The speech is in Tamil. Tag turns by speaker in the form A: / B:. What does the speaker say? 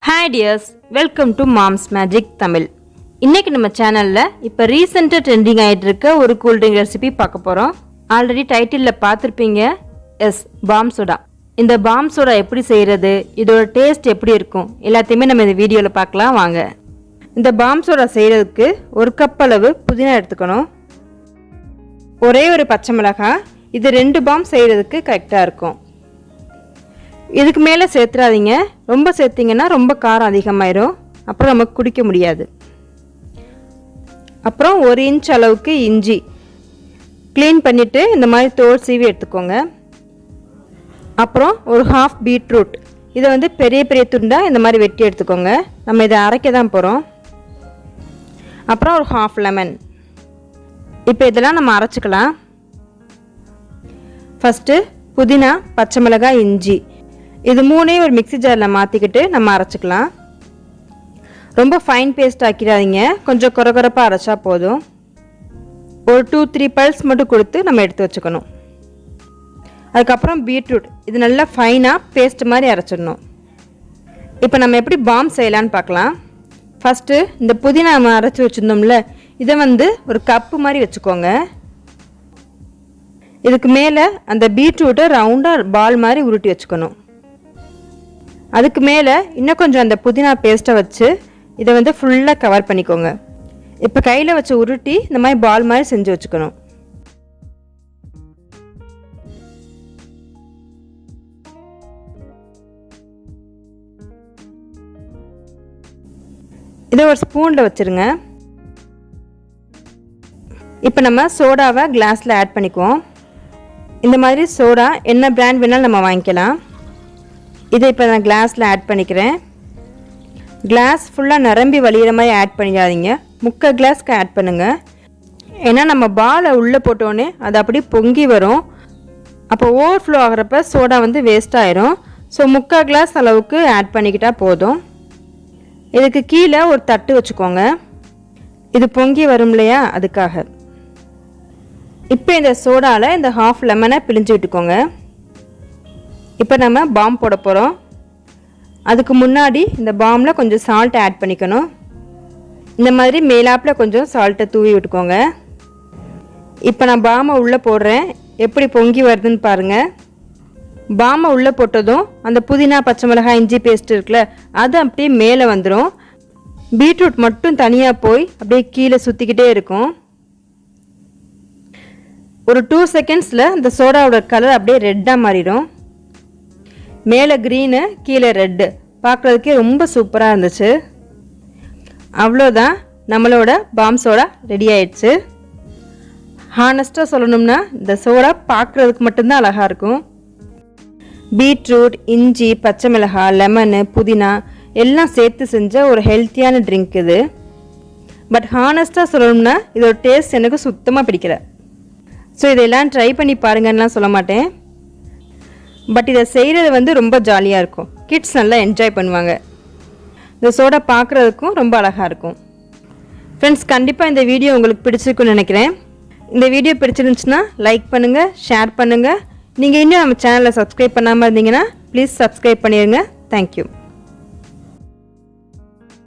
A: Hi dears, welcome to Mom's Magic Tamil. இன்னைக்கு நம்ம சேனல்ல இப்ப ரீசெண்டா ட்ரெண்டிங் ஆயிட்டு இருக்க ஒரு கூல் ட்ரிங்க் ரெசிபி பார்க்க போறோம். ஆல்ரெடி டைட்டில்ல பார்த்திருப்பீங்க. Bomb soda. இந்த பாம் சோடா எப்படி செய்யறது, இதோட டேஸ்ட் எப்படி இருக்கும் எல்லாத்தையுமே நம்ம இந்த வீடியோல பார்க்கலாம் வாங்க. இந்த பாம் சோடா செய்யறதுக்கு ஒரு கப் அளவு புதினா எடுத்துக்கணும். ஒரே ஒரு பச்சை மிளகாய். இது 2 பாம் செய்யறதுக்கு கரெக்டா இருக்கும். இதுக்கு மேலே சேர்த்துறாதீங்க. ரொம்ப சேர்த்திங்கன்னா ரொம்ப காரம் அதிகமாயிரும், அப்புறம் நமக்கு குடிக்க முடியாது. அப்புறம் 1 இன்ச் அளவுக்கு இஞ்சி க்ளீன் பண்ணிவிட்டு இந்த மாதிரி தோல் சீவி எடுத்துக்கோங்க. அப்புறம் ஒரு ஹாஃப் பீட்ரூட், இதை பெரிய பெரிய துண்டாக இந்த மாதிரி வெட்டி எடுத்துக்கோங்க. நம்ம இதை அரைக்க தான் போகிறோம். அப்புறம் ஒரு ஹாஃப் லெமன். இப்போ இதெல்லாம் நம்ம அரைச்சிக்கலாம். ஃபஸ்ட்டு புதினா, பச்சை மிளகாய், இஞ்சி இது 3ஐயும் ஒரு மிக்ஸி ஜாரில் மாற்றிக்கிட்டு நம்ம அரைச்சிக்கலாம். ரொம்ப ஃபைன் பேஸ்ட் ஆக்கிடாதீங்க, கொஞ்சம் குறகுறப்பாக அரைச்சா போதும். ஒரு 2-3 பல்ஸ் மட்டும் கொடுத்து நம்ம எடுத்து வச்சுக்கணும். அதுக்கப்புறம் பீட்ரூட், இது நல்லா ஃபைனாக பேஸ்ட் மாதிரி அரைச்சிடணும். இப்போ நம்ம எப்படி பாம் செய்யலான்னு பார்க்கலாம். ஃபஸ்ட்டு இந்த புதினா நம்ம அரைச்சி வச்சுருந்தோம்ல, இதை ஒரு கப்பு மாதிரி வச்சுக்கோங்க. இதுக்கு மேலே அந்த பீட்ரூட்டை ரவுண்டாக பால் மாதிரி உருட்டி வச்சுக்கணும். அதுக்கு மேலே இன்னும் கொஞ்சம் அந்த புதினா பேஸ்ட்டை வச்சு இதை ஃபுல்லாக கவர் பண்ணிக்கோங்க. இப்போ கையில் வச்சு உருட்டி இந்த மாதிரி பால் மாதிரி செஞ்சு வச்சுக்கணும். இதை ஒரு ஸ்பூனில் வச்சுருங்க. இப்போ நம்ம சோடாவை கிளாஸில் ஆட் பண்ணிக்குவோம். இந்த மாதிரி சோடா என்ன பிராண்ட் வேணாலும் நம்ம வாங்கிக்கலாம். இதை இப்போ நான் கிளாஸில் ஆட் பண்ணிக்கிறேன். கிளாஸ் ஃபுல்லாக நிரம்பி வழிகிற மாதிரி ஆட் பண்ணிடாதீங்க, 3/4 கிளாஸ்க்கு ஆட் பண்ணுங்கள். ஏன்னா நம்ம பாலை உள்ளே போட்டோன்னே அது அப்படியே பொங்கி வரும். அப்போ ஓவர்ஃப்ளோ ஆகிறப்ப சோடா வேஸ்ட் ஆயிரும். ஸோ 3/4 கிளாஸ் அளவுக்கு ஆட் பண்ணிக்கிட்டால் போதும். இதுக்கு கீழே ஒரு தட்டு வச்சுக்கோங்க, இது பொங்கி வரும் இல்லையா, அதுக்காக. இப்போ இந்த சோடாவில் இந்த ஹாஃப் லெமனை பிழிஞ்சு விட்டுக்கோங்க. இப்போ நம்ம பாம் போட போகிறோம். அதுக்கு முன்னாடி இந்த பாமில் கொஞ்சம் சால்ட் ஆட் பண்ணிக்கணும். இந்த மாதிரி மேலாப்பில் கொஞ்சம் சால்ட்டை தூவி விட்டுக்கோங்க. இப்போ நான் பாமை உள்ளே போடுறேன், எப்படி பொங்கி வருதுன்னு பாருங்கள். பாமை உள்ளே போட்டதும் அந்த புதினா, பச்சை மிளகாய், இஞ்சி பேஸ்ட் இருக்குல்ல, அது அப்படியே மேலே வந்துடும். பீட்ரூட் மட்டும் தனியாக போய் அப்படியே கீழே சுற்றிக்கிட்டே இருக்கும். ஒரு 2 செகண்ட்ஸில் இந்த சோடாவோட கலர் அப்படியே ரெட்டாக மாறிடும். மேலே க்ரீனு, கீழே ரெட்டு, பார்க்குறதுக்கே ரொம்ப சூப்பராக இருந்துச்சு. அவ்வளோதான், நம்மளோட பாம் சோடா ரெடி ஆயிடுச்சு. ஹானஸ்ட்டாக சொல்லணும்னா இந்த சோடா பார்க்குறதுக்கு மட்டும்தான் அழகாக இருக்கும். பீட்ரூட், இஞ்சி, பச்சை மிளகாய், லெமனு, புதினா எல்லாம் சேர்த்து செஞ்ச ஒரு ஹெல்த்தியான ட்ரிங்க் இது. பட் ஹானஸ்ட்டாக சொல்லணும்னா இதோட டேஸ்ட் எனக்கு சுத்தமாக பிடிக்கல. ஸோ இதெல்லாம் ட்ரை பண்ணி பாருங்கன்னெலாம் சொல்ல மாட்டேன். பட் இதை செய்கிறது ரொம்ப ஜாலியாக இருக்கும். கிட்ஸ் நல்லா என்ஜாய் பண்ணுவாங்க. இந்த சோடா பார்க்குறதுக்கும் ரொம்ப அழகாக இருக்கும். ஃப்ரெண்ட்ஸ், கண்டிப்பாக இந்த வீடியோ உங்களுக்கு பிடிச்சிருக்குன்னு நினைக்கிறேன். இந்த வீடியோ பிடிச்சிருந்துச்சுன்னா லைக் பண்ணுங்கள், ஷேர் பண்ணுங்கள். நீங்கள் இன்னும் நம்ம சேனலை சப்ஸ்கிரைப் பண்ணாமல் இருந்தீங்கன்னா ப்ளீஸ் சப்ஸ்கிரைப் பண்ணிடுங்க. தேங்க்யூ.